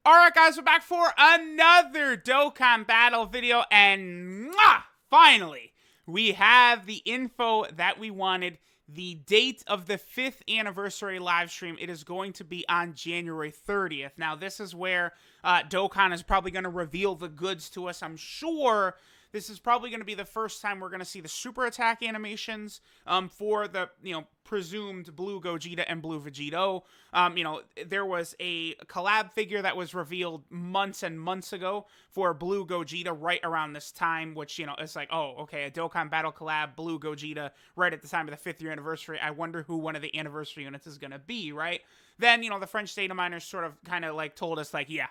Alright guys, we're back for another Dokkan battle video, and finally, we have the info that we wanted. The date of the 5th anniversary live stream, it is going to be on January 30th. Now, this is where Dokkan is probably going to reveal the goods to us. I'm sure this is probably going to be the first time we're going to see the super attack animations for the, presumed Blue Gogeta and Blue Vegito. There was a collab figure that was revealed months and months ago for Blue Gogeta right around this time, which, it's like, oh, okay, a Dokkan Battle collab, Blue Gogeta, right at the time of the 5th year anniversary. I wonder who one of the anniversary units is going to be, right? Then, the French data miners sort of kind of like told us, like, yeah,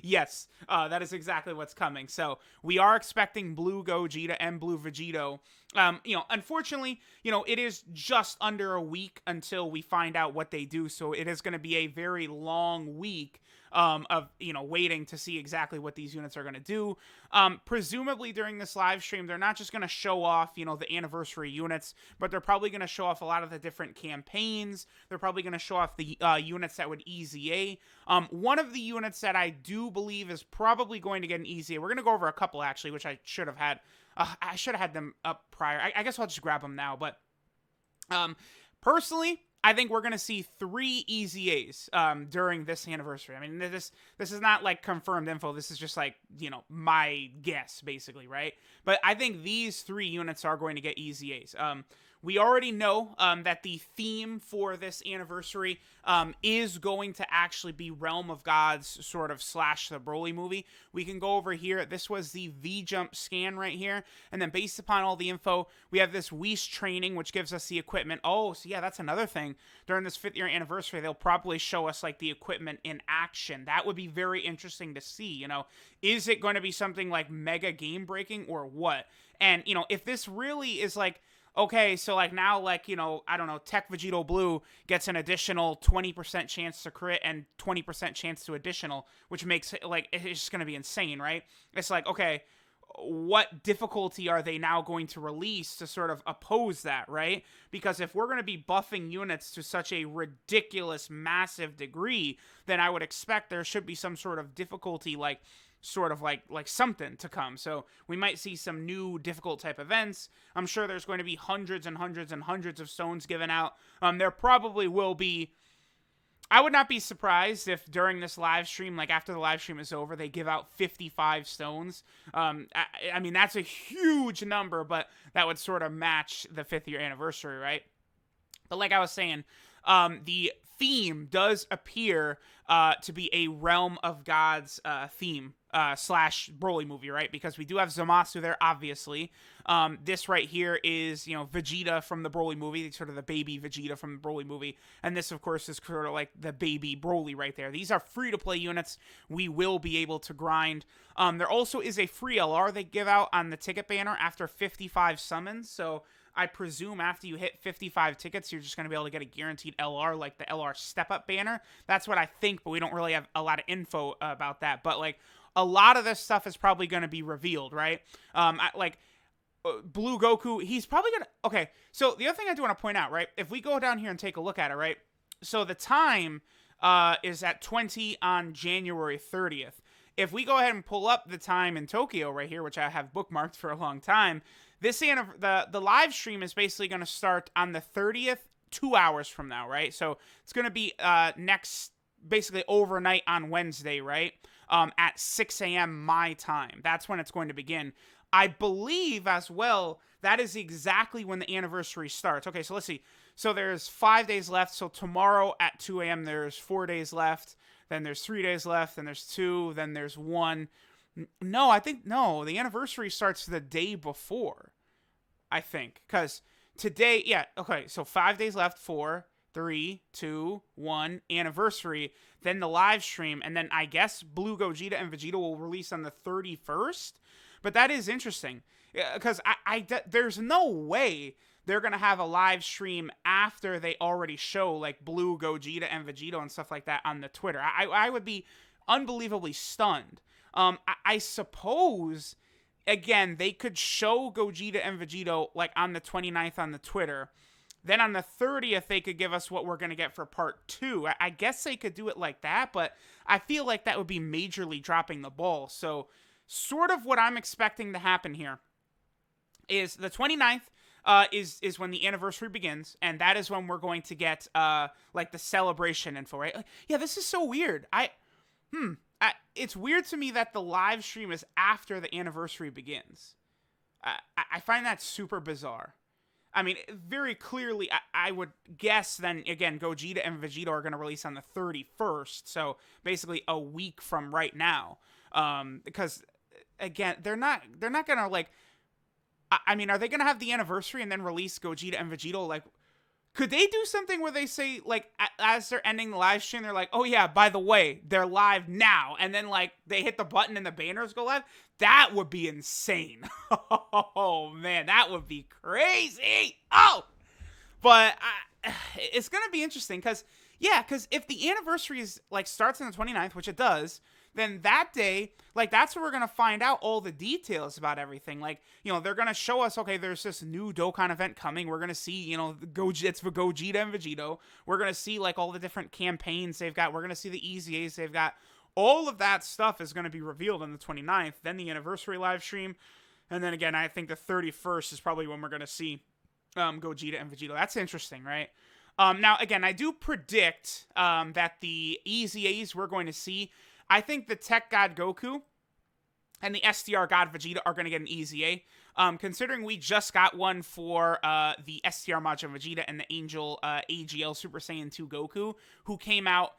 yes, that is exactly what's coming. So we are expecting Blue Gogeta and Blue Vegito. Unfortunately, it is just under a week until we find out what they do. So it is going to be a very long week of waiting to see exactly what these units are going to do. Presumably during this live stream, they're not just going to show off the anniversary units, but they're probably going to show off a lot of the different campaigns. They're probably going to show off the units that would EZA. One of the units that I do believe is probably going to get an EZA, we're going to go over a couple actually, which I should have had. I should have had them up prior. I guess I'll just grab them now, but personally, I think we're going to see 3 EZAs during this anniversary. I mean, this is not like confirmed info. This is just like, my guess, basically, right? But I think these 3 units are going to get EZAs. We already know that the theme for this anniversary is going to actually be Realm of Gods sort of / the Broly movie. We can go over here. This was the V-Jump scan right here. And then based upon all the info, we have this Whis training, which gives us the equipment. Oh, so yeah, that's another thing. During this 5th year anniversary, they'll probably show us like the equipment in action. That would be very interesting to see, Is it going to be something like mega game breaking or what? And, if this really is like, okay, so like now, like, I don't know, Tech Vegito Blue gets an additional 20% chance to crit and 20% chance to additional, which makes it like, it's just going to be insane, right? It's like, okay, what difficulty are they now going to release to sort of oppose that, right? Because if we're going to be buffing units to such a ridiculous, massive degree, then I would expect there should be some sort of difficulty, like, sort of like something to come. So we might see some new difficult type events. I'm sure there's going to be hundreds and hundreds and hundreds of stones given out. There probably will be. I would not be surprised if during this live stream, like after the live stream is over, they give out 55 stones. I mean, that's a huge number, but that would sort of match the 5th year anniversary, right? But like I was saying, the theme does appear to be a Realm of Gods theme / Broly movie, right? Because we do have Zamasu there, obviously. This right here is, Vegeta from the Broly movie, sort of the baby Vegeta from the Broly movie. And this, of course, is sort of like the baby Broly right there. These are free-to-play units. We will be able to grind. There also is a free LR they give out on the ticket banner after 55 summons. So I presume after you hit 55 tickets, you're just going to be able to get a guaranteed LR, like the LR step-up banner. That's what I think, but we don't really have a lot of info about that. But, like, a lot of this stuff is probably going to be revealed, right? Blue Goku, he's probably going to... Okay, so the other thing I do want to point out, right? If we go down here and take a look at it, right? So the time is at 20 on January 30th. If we go ahead and pull up the time in Tokyo right here, which I have bookmarked for a long time, the live stream is basically going to start on the 30th, 2 hours from now, right? So it's going to be basically overnight on Wednesday, right? At 6 a.m. my time. That's when it's going to begin. I believe as well that is exactly when the anniversary starts. Okay, so let's see. So there's 5 days left. So tomorrow at 2 a.m. there's 4 days left. Then there's 3 days left. Then there's 2. Then there's 1. No, I think, no, the anniversary starts the day before, I think. Because today, yeah, okay, so 5 days left, 4, 3, 2, 1, anniversary, then the live stream, and then I guess Blue Gogeta and Vegeta will release on the 31st. But that is interesting, because there's no way they're going to have a live stream after they already show, like, Blue Gogeta and Vegeta and stuff like that on the Twitter. I would be unbelievably stunned. I suppose, again, they could show Gogeta and Vegeta, like, on the 29th on the Twitter, Then on the 30th, they could give us what we're going to get for part 2. I guess they could do it like that, but I feel like that would be majorly dropping the ball. So sort of what I'm expecting to happen here is the 29th is when the anniversary begins, and that is when we're going to get like the celebration info, right? Yeah, this is so weird. It's weird to me that the live stream is after the anniversary begins. I find that super bizarre. I mean, very clearly, I would guess then, again, Gogeta and Vegeta are going to release on the 31st, so basically a week from right now. Because, again, they're not going to, like, I mean, are they going to have the anniversary and then release Gogeta and Vegeta? Like, could they do something where they say, like, as they're ending the live stream, they're like, oh yeah, by the way, they're live now. And then, like, they hit the button and the banners go live? That would be insane. Oh, man, that would be crazy. Oh! But it's going to be interesting because, yeah, because if the anniversary is, like, starts on the 29th, which it does, then that day, like, that's where we're going to find out all the details about everything. Like, you know, they're going to show us, okay, there's this new Dokkan event coming. We're going to see, you know, it's for Gogeta and Vegito. We're going to see, like, all the different campaigns they've got. We're going to see the EZAs they've got. All of that stuff is going to be revealed on the 29th. Then the anniversary live stream. And then, again, I think the 31st is probably when we're going to see Gogeta and Vegito. That's interesting, right? Now, again, I do predict that the EZAs we're going to see, I think the Tech God Goku and the STR God Vegeta are going to get an EZA. Considering we just got one for the STR Majin Vegeta and the Angel AGL Super Saiyan 2 Goku, who came out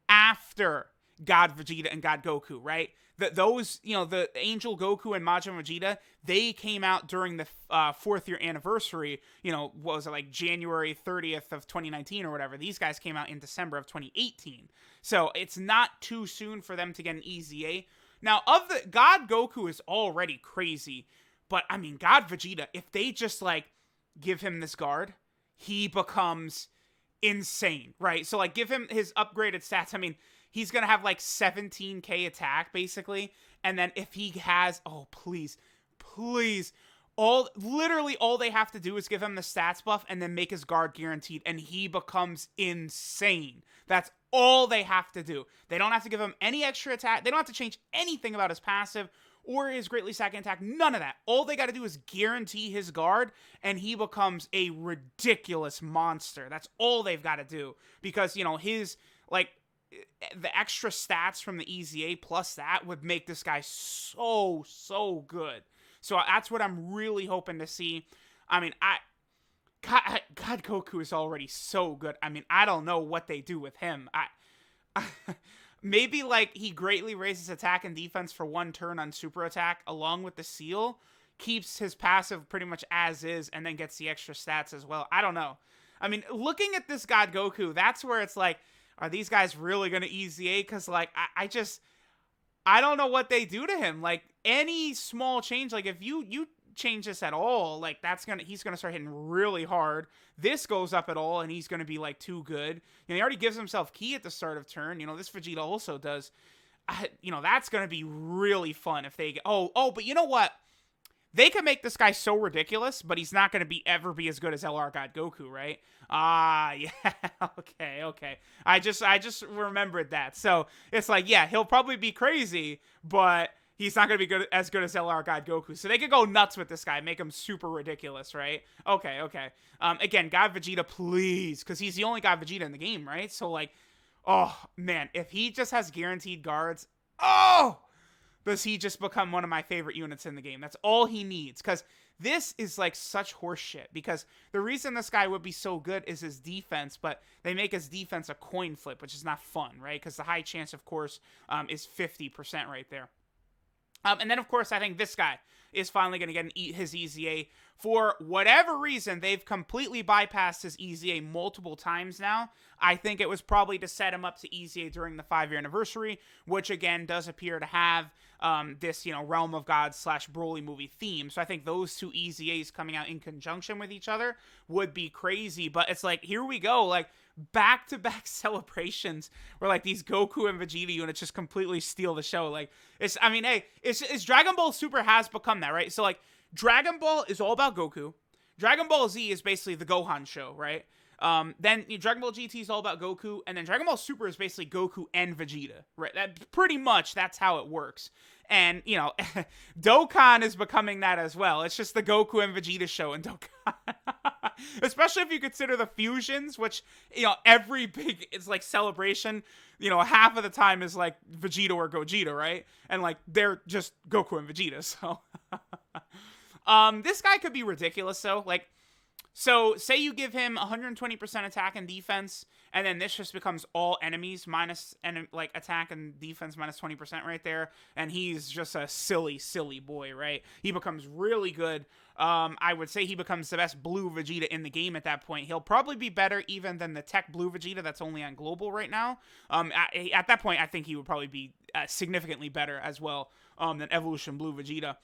after God Vegeta and God Goku, right? Those, you know, the Angel Goku and Majin Vegeta, they came out during the 4th year anniversary, you know, what was it, like January 30th of 2019 or whatever. These guys came out in December of 2018. So it's not too soon for them to get an EZA. Now, of the God Goku is already crazy, but I mean, God Vegeta, if they just like give him this guard, he becomes insane, right? So like give him his upgraded stats. I mean, he's going to have like 17k attack basically. And then if he has, oh, please, literally all they have to do is give him the stats buff and then make his guard guaranteed and he becomes insane. That's all they have to do. They don't have to give him any extra attack. They don't have to change anything about his passive or his greatly stacking attack. None of that. All they got to do is guarantee his guard and he becomes a ridiculous monster. That's all they've got to do because, you know, his, like, the extra stats from the EZA plus that would make this guy so good. So that's what I'm really hoping to see. I mean, God Goku is already so good. I mean, I don't know what they do with him. Maybe like he greatly raises attack and defense for one turn on super attack along with the seal, keeps his passive pretty much as is, and then gets the extra stats as well. I don't know. I mean, looking at this God Goku, that's where it's like, are these guys really going to EZA? Because, like, I don't know what they do to him. Like, any small change, like, if you change this at all, like, he's going to start hitting really hard. This goes up at all, and he's going to be, like, too good. You know, he already gives himself ki at the start of turn. You know, this Vegeta also does. You know, that's going to be really fun if they get... Oh, but you know what? They can make this guy so ridiculous, but he's not going to ever be as good as LR God Goku, right? Yeah, okay. I just remembered that. So it's like, yeah, he'll probably be crazy, but he's not going to be as good as LR God Goku. So they could go nuts with this guy, make him super ridiculous, right? Okay. Again, God Vegeta, please, because he's the only God Vegeta in the game, right? So like, oh man, if he just has guaranteed guards, does he just become one of my favorite units in the game? That's all he needs. Because this is like such horseshit. Because the reason this guy would be so good is his defense. But they make his defense a coin flip, which is not fun, right? Because the high chance, of course, is 50% right there. And then, of course, I think this guy is finally going to get his EZA. For whatever reason, they've completely bypassed his EZA multiple times now. I think it was probably to set him up to EZA during the 5-year anniversary, which, again, does appear to have this, you know, Realm of Gods / Broly movie theme. So I think those two EZAs coming out in conjunction with each other would be crazy. But it's like, here we go, like, back-to-back celebrations where, like, these Goku and Vegeta units just completely steal the show. Like, I mean, hey, it's Dragon Ball Super has become that, right? So, like, Dragon Ball is all about Goku. Dragon Ball Z is basically the Gohan show, right? Then Dragon Ball GT is all about Goku, and then Dragon Ball Super is basically Goku and Vegeta, right? That pretty much that's how it works. And Dokkan is becoming that as well. It's just the Goku and Vegeta show in Dokkan. Especially if you consider the fusions, which every big it's like celebration, half of the time is like Vegeta or Gogeta, right? And like they're just Goku and Vegeta. So this guy could be ridiculous though. Like, so say you give him 120% attack and defense, and then this just becomes all enemies minus like attack and defense minus 20% right there, and he's just a silly boy, right? He becomes really good. I would say he becomes the best blue Vegeta in the game at that point. He'll probably be better even than the Tech Blue Vegeta that's only on Global right now. At that point, I think he would probably be significantly better as well than Evolution Blue Vegeta.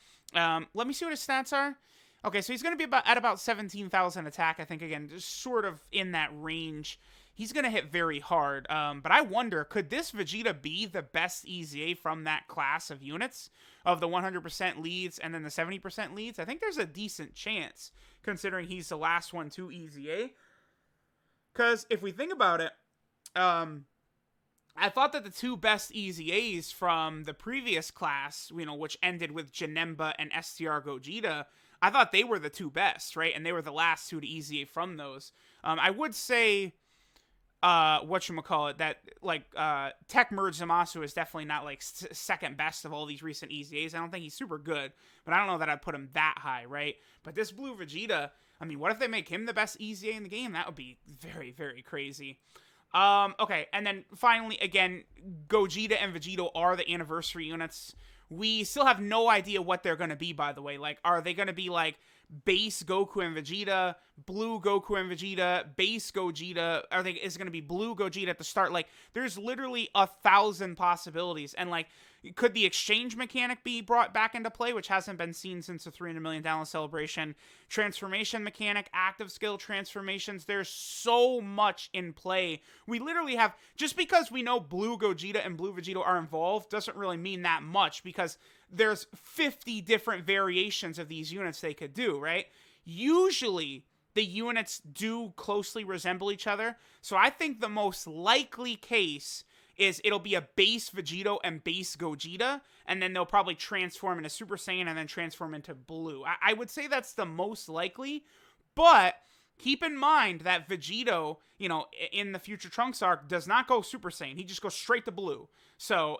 Let me see what his stats are. Okay, so he's going to be at about 17,000 attack, I think, again, just sort of in that range. He's going to hit very hard, but I wonder, could this Vegeta be the best EZA from that class of units, of the 100% leads and then the 70% leads? I think there's a decent chance, considering he's the last one to EZA. Because if we think about it, I thought that the two best EZAs from the previous class, which ended with Janemba and STR Gogeta, I thought they were the two best, right? And they were the last two to EZA from those. I would say, that, like, Tech Merge Zamasu is definitely not, like, second best of all these recent EZAs. I don't think he's super good, but I don't know that I'd put him that high, right? But this Blue Vegeta, I mean, what if they make him the best EZA in the game? That would be very, very crazy. Okay, and then finally, again, Gogeta and Vegito are the anniversary units. We still have no idea what they're going to be, by the way. Like, are they going to be, like, base Goku and Vegeta, blue Goku and Vegeta, base Gogeta? Is it going to be blue Gogeta at the start? Like, there's literally 1,000 possibilities. And, like, could the exchange mechanic be brought back into play, which hasn't been seen since the 300 million download celebration? Transformation mechanic, active skill transformations. There's so much in play. We literally have, just because we know blue Gogeta and blue Vegeta are involved doesn't really mean that much, because there's 50 different variations of these units they could do, right? Usually the units do closely resemble each other. So I think the most likely case is it'll be a base Vegito and base Gogeta, and then they'll probably transform into Super Saiyan and then transform into Blue. I would say that's the most likely, but keep in mind that Vegito, in the future Trunks arc, does not go Super Saiyan. He just goes straight to Blue. So,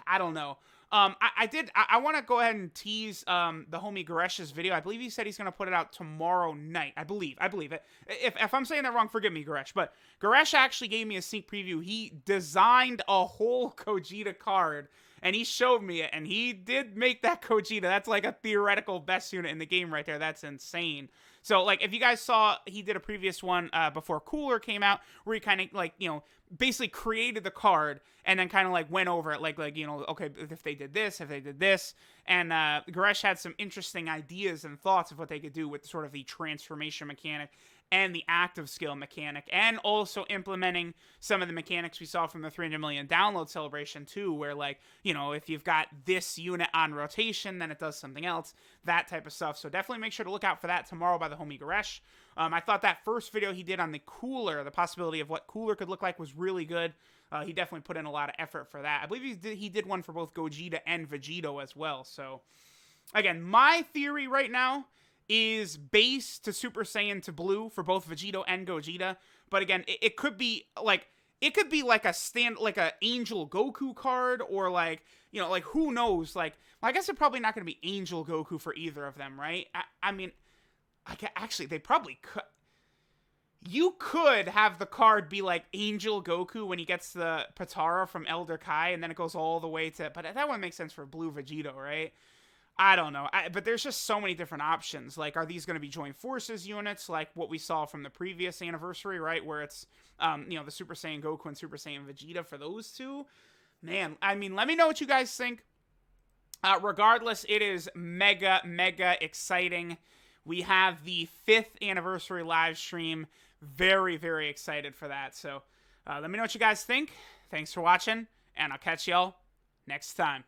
I don't know. I want to go ahead and tease the homie Garesh's video. I believe he said he's going to put it out tomorrow night. I believe it. If I'm saying that wrong, forgive me, Garesh. But Garesh actually gave me a sneak preview. He designed a whole Gogeta card, and he showed me it, and he did make that Gogeta. That's like a theoretical best unit in the game right there. That's insane. So, like, if you guys saw, he did a previous one before Cooler came out, where he kind of, like, basically created the card and then kind of, like, went over it, like, okay, if they did this, and Garesh had some interesting ideas and thoughts of what they could do with sort of the transformation mechanic and the active skill mechanic, and also implementing some of the mechanics we saw from the 300 million download celebration too, where, like, if you've got this unit on rotation, then it does something else, that type of stuff. So definitely make sure to look out for that tomorrow by the homie Garesh. I thought that first video he did on the Cooler, the possibility of what Cooler could look like, was really good. He definitely put in a lot of effort for that. I believe he did one for both Gogeta and Vegito as well. So, again, my theory right now is base to Super Saiyan to Blue for both Vegito and Gogeta. But again, it could be like a Angel Goku card, or like who knows? Like, I guess it's probably not going to be Angel Goku for either of them, right? I mean, actually, they probably could. You could have the card be like Angel Goku when he gets the Patara from Elder Kai, and then it goes all the way to... But that one makes sense for Blue Vegito, right? I don't know. But there's just so many different options. Like, are these going to be Joint Forces units, like what we saw from the previous anniversary, right? Where it's, the Super Saiyan Goku and Super Saiyan Vegeta for those two? Man, I mean, let me know what you guys think. Regardless, it is mega, mega exciting. We have the 5th anniversary live stream. Very, very excited for that. So let me know what you guys think. Thanks for watching, and I'll catch y'all next time.